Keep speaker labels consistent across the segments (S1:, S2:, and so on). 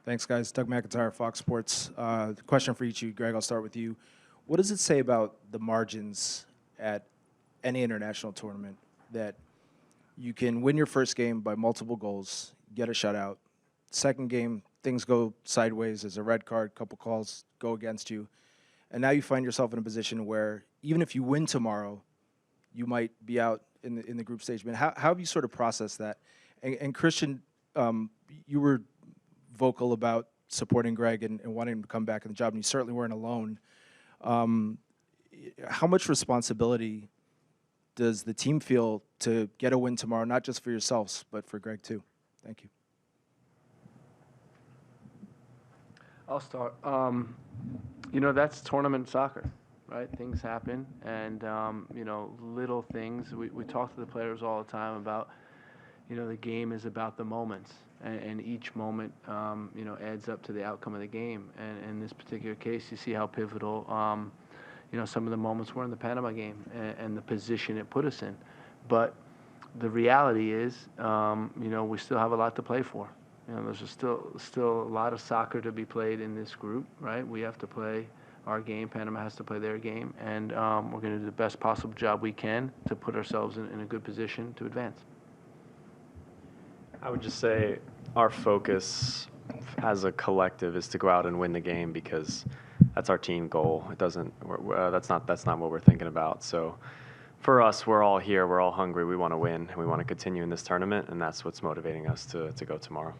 S1: Thanks, guys. Doug McIntyre, Fox Sports. Question for each of you. Greg, I'll start with you. What does it say about the margins at any international tournament that you can win your first game by multiple goals, get a shutout? Second game, things go sideways. There's a red card, couple calls go against you. And now you find yourself in a position where even if you win tomorrow, you might be out in the group stage. I mean, how have you sort of processed that? And Christian, you were vocal about supporting Gregg and wanting him to come back in the job, and you certainly weren't alone. How much responsibility does the team feel to get a win tomorrow, not just for yourselves, but for Gregg too? Thank you.
S2: I'll start. You know, that's tournament soccer, right? Things happen, and, you know, little things. We talk to the players all the time about, you know, the game is about the moments, and each moment, you know, adds up to the outcome of the game. And in this particular case, you see how pivotal, you know, some of the moments were in the Panama game and the position it put us in. But the reality is, you know, we still have a lot to play for. You know, there's still a lot of soccer to be played in this group, right? We have to play our game. Panama has to play their game, and we're going to do the best possible job we can to put ourselves in a good position to advance.
S3: I would just say our focus as a collective is to go out and win the game because that's our team goal. It doesn't. That's not what we're thinking about. So for us, we're all here. We're all hungry. We want to win, and we want to continue in this tournament, and that's what's motivating us to go tomorrow.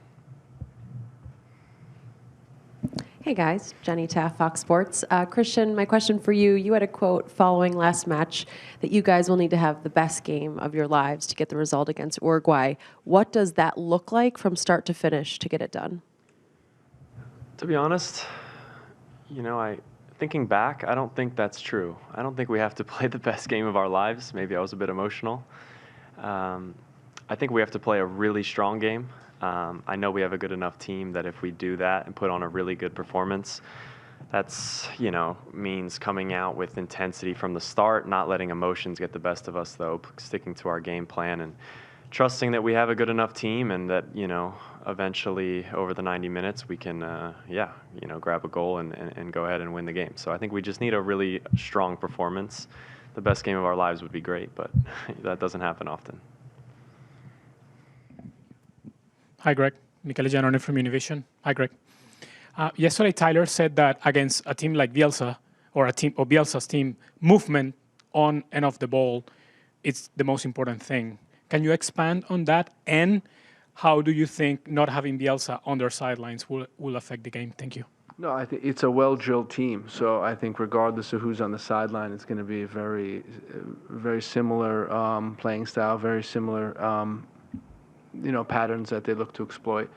S4: Hey guys, Jenny Taff, Fox Sports. Christian, my question for you, you had a quote following last match that you guys will need to have the best game of your lives to get the result against Uruguay. What does that look like from start to finish to get it done?
S3: To be honest, you know, thinking back, I don't think that's true. I don't think we have to play the best game of our lives. Maybe I was a bit emotional. I think we have to play a really strong game. I know we have a good enough team that if we do that and put on a really good performance, that's, you know, means coming out with intensity from the start, not letting emotions get the best of us, though, sticking to our game plan and trusting that we have a good enough team and that, you know, eventually over the 90 minutes we can, you know, grab a goal and go ahead and win the game. So I think we just need a really strong performance. The best game of our lives would be great, but that doesn't happen often.
S5: Hi, Greg. Michele Giannone from Univision. Hi, Greg. Yesterday, Tyler said that against a team like Bielsa or Bielsa's team, movement on and off the ball, it's the most important thing. Can you expand on that? And how do you think not having Bielsa on their sidelines will affect the game? Thank you.
S2: No, I think it's a well-drilled team. So I think regardless of who's on the sideline, it's going to be a very, very similar playing style, very similar you know, patterns that they look to exploit.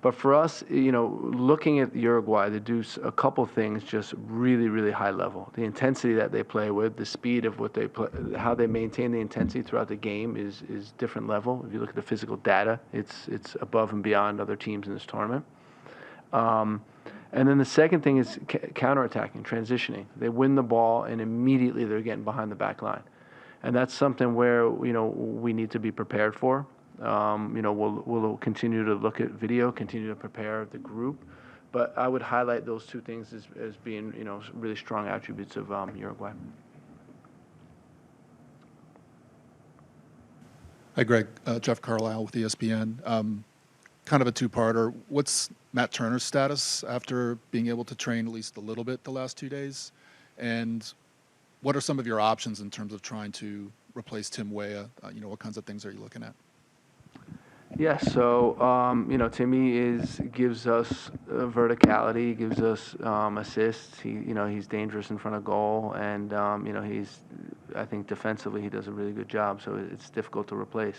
S2: But for us, you know, looking at Uruguay, they do a couple things just really, really high level. The intensity that they play with, the speed of what they play, how they maintain the intensity throughout the game is different level. If you look at the physical data, it's above and beyond other teams in this tournament. And then the second thing is counterattacking, transitioning. They win the ball and immediately they're getting behind the back line. And that's something where, you know, we need to be prepared for. You know, we'll continue to look at video, continue to prepare the group, but I would highlight those two things as being, you know, really strong attributes of Uruguay.
S6: Hi, Greg. Jeff Carlisle with ESPN. Kind of a two-parter. What's Matt Turner's status after being able to train at least a little bit the last 2 days? And what are some of your options in terms of trying to replace Tim Weah? You know, what kinds of things are you looking at?
S2: Yeah, so you know, Timmy gives us verticality, gives us assists. He's dangerous in front of goal, and you know, I think defensively he does a really good job. So it's difficult to replace.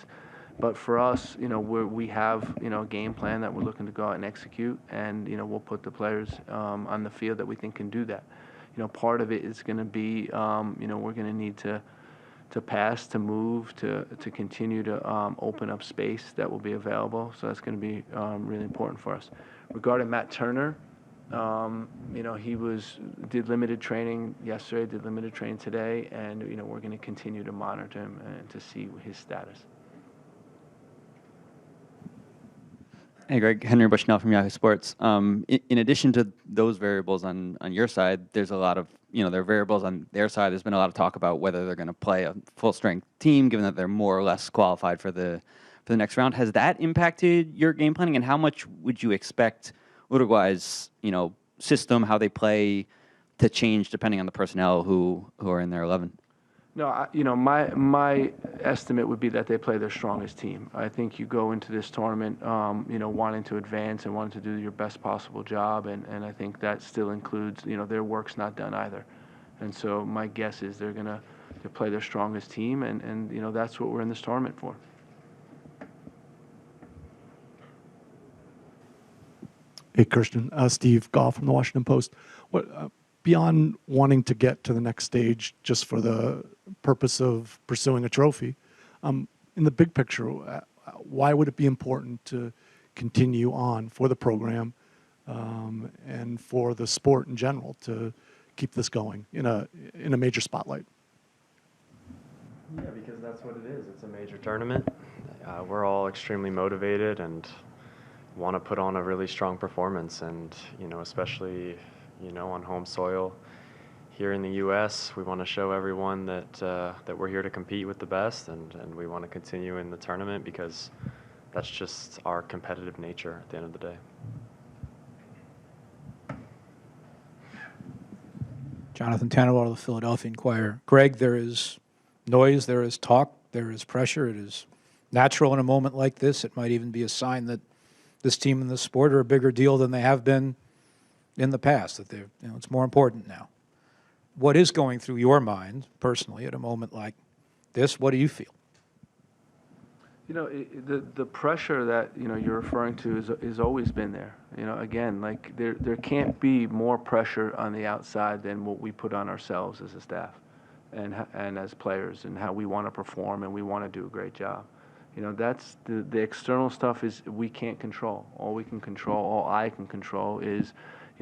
S2: But for us, you know, we have, you know, a game plan that we're looking to go out and execute, and you know, we'll put the players on the field that we think can do that. You know, part of it is going to be, you know, we're going to need to pass, to move, to continue to open up space that will be available. So that's going to be really important for us. Regarding Matt Turner, you know, he did limited training yesterday, did limited training today, and you know, we're going to continue to monitor him and to see his status.
S7: Hey, Greg. Henry Bushnell from Yahoo Sports. In addition to those variables on your side, there's a lot of, there are variables on their side. There's been a lot of talk about whether they're going to play a full-strength team, given that they're more or less qualified for the next round. Has that impacted your game planning, and how much would you expect Uruguay's, system, how they play, to change depending on the personnel who are in their 11?
S2: No, my estimate would be that they play their strongest team. I think you go into this tournament, wanting to advance and wanting to do your best possible job, and I think that still includes, their work's not done either. And so my guess is they're going to play their strongest team, and that's what we're in this tournament for.
S8: Hey, Christian. Steve Goff from the Washington Post. What beyond wanting to get to the next stage just for the purpose of pursuing a trophy, in the big picture, why would it be important to continue on for the program and for the sport in general to keep this going in a major spotlight?
S3: Yeah, because that's what it is. It's a major tournament. We're all extremely motivated and want to put on a really strong performance, and especially on home soil here in the U.S. We want to show everyone that we're here to compete with the best, and we want to continue in the tournament because that's just our competitive nature at the end of the day.
S9: Jonathan Tannenwald of the Philadelphia Inquirer. Greg, there is noise, there is talk, there is pressure. It is natural in a moment like this. It might even be a sign that this team and this sport are a bigger deal than they have been in the past, that they're, it's more important now. What is going through your mind personally at a moment like this? What do you feel?
S2: The pressure that you're referring to is always been there. Again, like there can't be more pressure on the outside than what we put on ourselves as a staff and as players, and how we want to perform and we want to do a great job. That's the external stuff is we can't control. All we can control, all I can control is,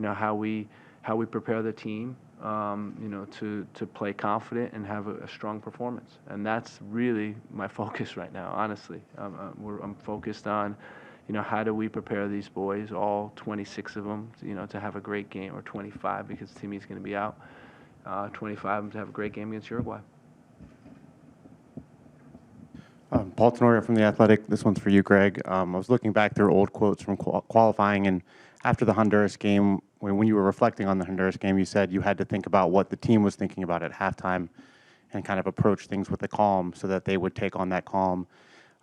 S2: how we prepare the team, to play confident and have a strong performance. And that's really my focus right now, honestly. I'm focused on, how do we prepare these boys, all 26 of them, to have a great game, or 25 because Timmy's going to be out, 25 of them to have a great game against Uruguay.
S10: Paul Tenorio from The Athletic. This one's for you, Greg. I was looking back through old quotes from qualifying, and after the Honduras game, when you were reflecting on the Honduras game, you said you had to think about what the team was thinking about at halftime and kind of approach things with a calm so that they would take on that calm.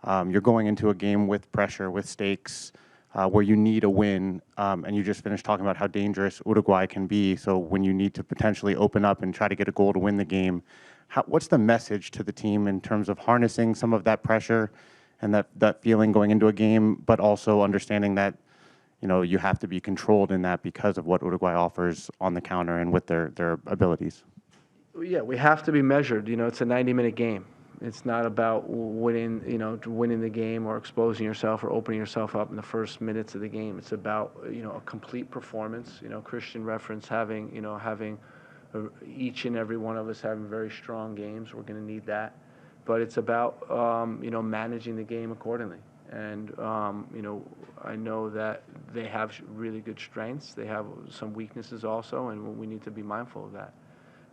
S10: You're going into a game with pressure, with stakes, where you need a win, and you just finished talking about how dangerous Uruguay can be. So when you need to potentially open up and try to get a goal to win the game, what's the message to the team in terms of harnessing some of that pressure and that feeling going into a game, but also understanding that you have to be controlled in that because of what Uruguay offers on the counter and with their abilities?
S2: Yeah, we have to be measured. It's a 90-minute game. It's not about winning the game or exposing yourself or opening yourself up in the first minutes of the game. It's about, a complete performance. Christian reference having each and every one of us having very strong games. We're going to need that. But it's about, managing the game accordingly. And, I know that they have really good strengths. They have some weaknesses also, and we need to be mindful of that.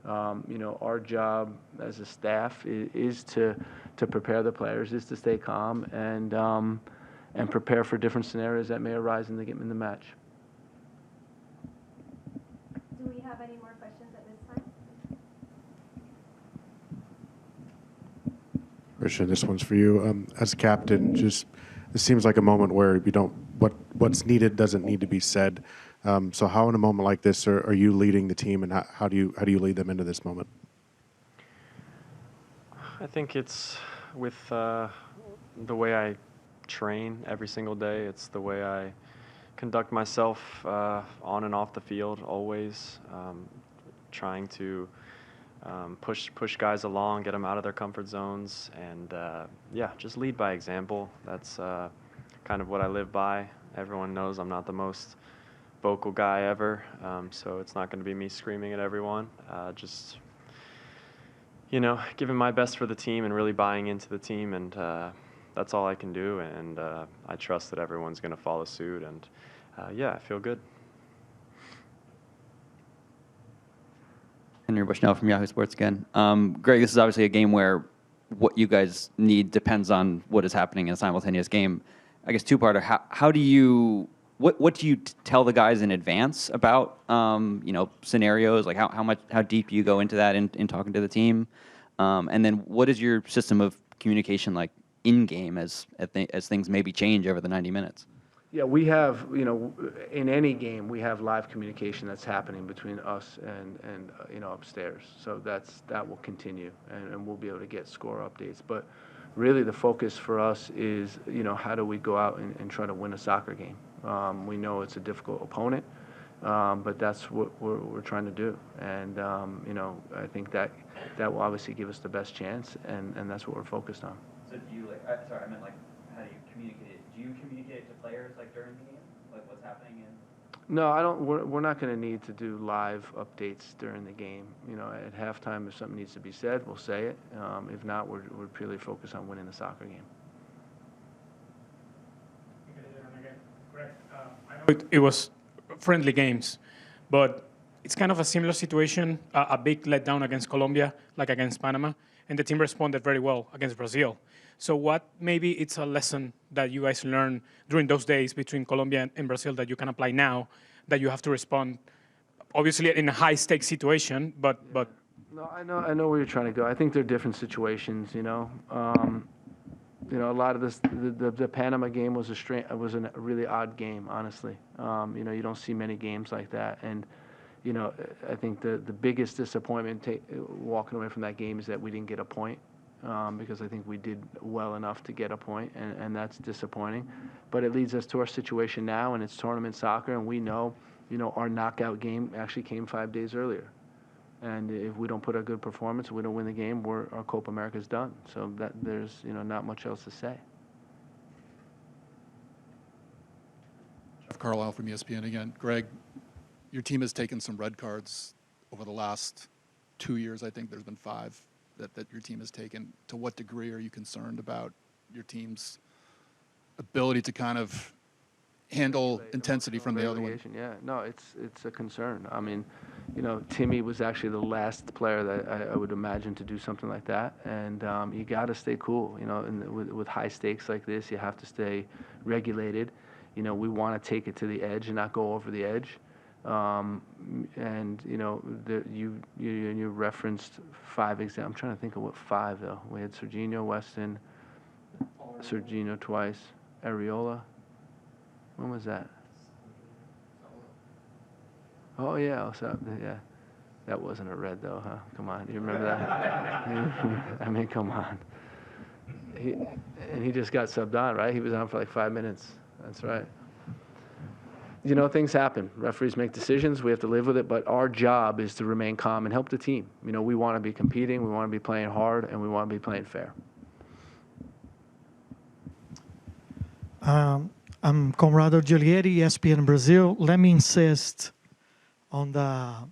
S2: Our job as a staff is to prepare the players, is to stay calm and prepare for different scenarios that may arise in the match.
S11: Do we have any more questions at this time?
S12: Christian, this one's for you. As a captain, this seems like a moment where what's needed doesn't need to be said. So how in a moment like this are you leading the team, and how do you lead them into this moment?
S3: I think it's with the way I train every single day. It's the way I conduct myself on and off the field, always trying to push guys along, get them out of their comfort zones, and just lead by example. That's kind of what I live by. Everyone knows I'm not the most vocal guy ever, so it's not going to be me screaming at everyone. Just giving my best for the team and really buying into the team, and that's all I can do, and I trust that everyone's going to follow suit. And yeah, I feel good.
S7: Henry Bushnell from Yahoo Sports again. Greg, this is obviously a game where what you guys need depends on what is happening in a simultaneous game. I guess two-parter. How do you what do you tell the guys in advance about scenarios? Like how deep you go into that in talking to the team, and then what is your system of communication like in game as things maybe change over the 90 minutes?
S2: Yeah, we have, in any game, we have live communication that's happening between us and upstairs. So that will continue, and we'll be able to get score updates. But really the focus for us is, how do we go out and try to win a soccer game? We know it's a difficult opponent, but that's what we're trying to do. And, I think that will obviously give us the best chance, and that's what we're focused on.
S7: So do you, sorry, I meant how do you communicate it? Do you communicate it to players during the game, what's happening
S2: No, I don't. We're not going to need to do live updates during the game. At halftime, if something needs to be said, we'll say it. If not, we're purely focused on winning the soccer game.
S5: I know it was friendly games, but it's kind of a similar situation, a big letdown against Colombia, like against Panama, and the team responded very well against Brazil. So what maybe it's a lesson that you guys learned during those days between Colombia and Brazil that you can apply now, that you have to respond, obviously in a high-stakes situation, but.
S2: No, I know where you're trying to go. I think they're different situations. A lot of this, the Panama game was a really odd game, honestly. You don't see many games like that, and I think the biggest disappointment walking away from that game is that we didn't get a point. Because I think we did well enough to get a point, and that's disappointing. But it leads us to our situation now, and it's tournament soccer, and we know, our knockout game actually came 5 days earlier. And if we don't put a good performance, we don't win the game, our Copa America is done. So that there's, not much else to say.
S6: Jeff Carlisle from ESPN again. Greg, your team has taken some red cards over the last 2 years. I think there's been 5 that your team has taken. To what degree are you concerned about your team's ability to kind of handle intensity from the other one?
S2: Yeah, no, it's a concern. I mean, Timmy was actually the last player that I would imagine to do something like that. And you got to stay cool. With high stakes like this, you have to stay regulated. We want to take it to the edge and not go over the edge. And you referenced 5 examples. I'm trying to think of what 5 though. We had Serginho, Weston, Serginho twice, Areola. When was that? Oh yeah, yeah. That wasn't a red though, huh? Come on, you remember that? I mean, come on. He just got subbed on, right? He was on for like 5 minutes. That's right. Things happen. Referees make decisions. We have to live with it. But our job is to remain calm and help the team. We want to be competing. We want to be playing hard, and we want to be playing fair.
S13: I'm Conrado Giulieri, ESPN Brazil. Let me insist on the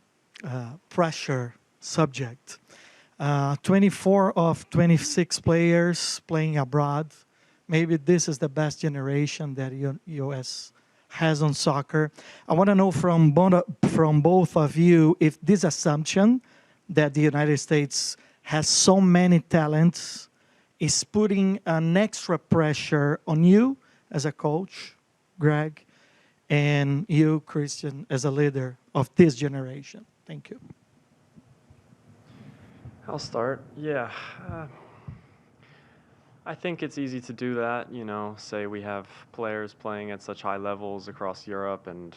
S13: pressure subject. 24 of 26 players playing abroad. Maybe this is the best generation that U.S. has on soccer. I want to know from both of you if this assumption that the United States has so many talents is putting an extra pressure on you as a coach, Greg, and you, Christian, as a leader of this generation. Thank you.
S3: I'll start. Yeah. I think it's easy to do that, say we have players playing at such high levels across Europe and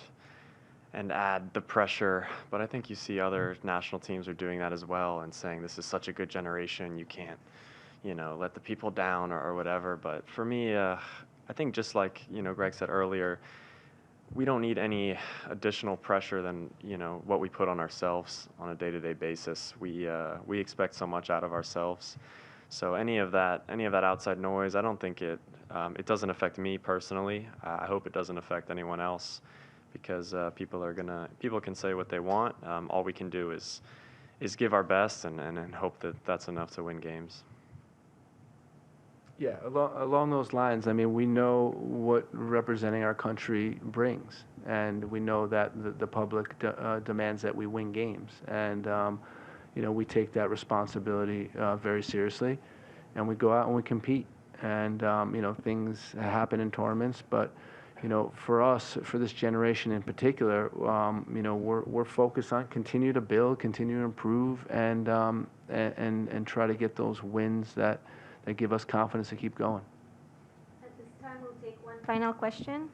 S3: add the pressure. But I think you see other national teams are doing that as well and saying this is such a good generation, you can't, let the people down or whatever. But for me, I think just like, Greg said earlier, we don't need any additional pressure than, what we put on ourselves on a day-to-day basis. We expect so much out of ourselves. So any of that outside noise, I don't think it doesn't affect me personally. I hope it doesn't affect anyone else, because people can say what they want. All we can do is give our best and hope that that's enough to win games.
S2: Yeah, along those lines, I mean, we know what representing our country brings, and we know that the public demands that we win games, and you know, we take that responsibility very seriously, and we go out and we compete, and you know, things happen in tournaments, but you know, for us, for this generation in particular, you know, we're focused on continue to build, continue to improve, and try to get those wins that give us confidence to keep going.
S11: At this time, we'll take one final question.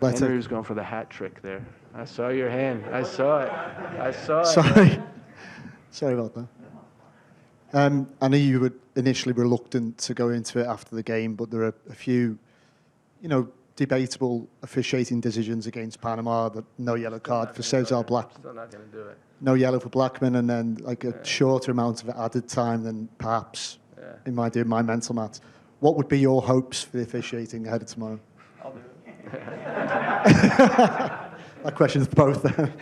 S2: Henry was going for the hat trick there. I saw your hand. I saw it. I saw it.
S14: Sorry about that. I know you were initially reluctant to go into it after the game, but there are a few, you know, debatable officiating decisions against Panama. That no yellow card for Cesar Black.
S2: Still not going to do it.
S14: No yellow for Blackman, and then like a shorter amount of added time than perhaps in my mental maths. What would be your hopes for the officiating ahead of tomorrow?
S3: I'll do it.
S14: That question's both then.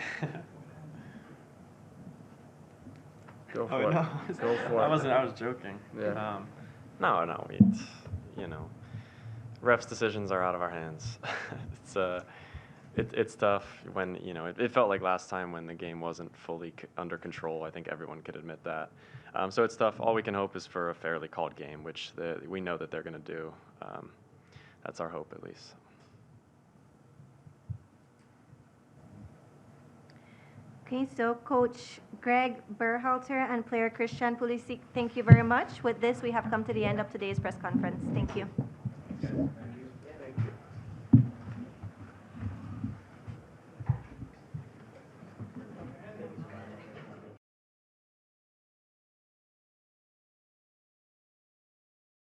S2: Go for
S3: Oh,
S2: it.
S3: no.
S2: Go for it.
S3: I was joking.
S2: Yeah.
S3: No, it's, you know, refs' decisions are out of our hands. It's tough when, you know, it felt like last time when the game wasn't fully under control. I think everyone could admit that. So it's tough. All we can hope is for a fairly called game, which we know that they're going to do. That's our hope, at least.
S11: Okay, so Coach Gregg Berhalter and player Christian Pulisic, thank you very much. With this, we have come to the end of today's press conference. Thank you.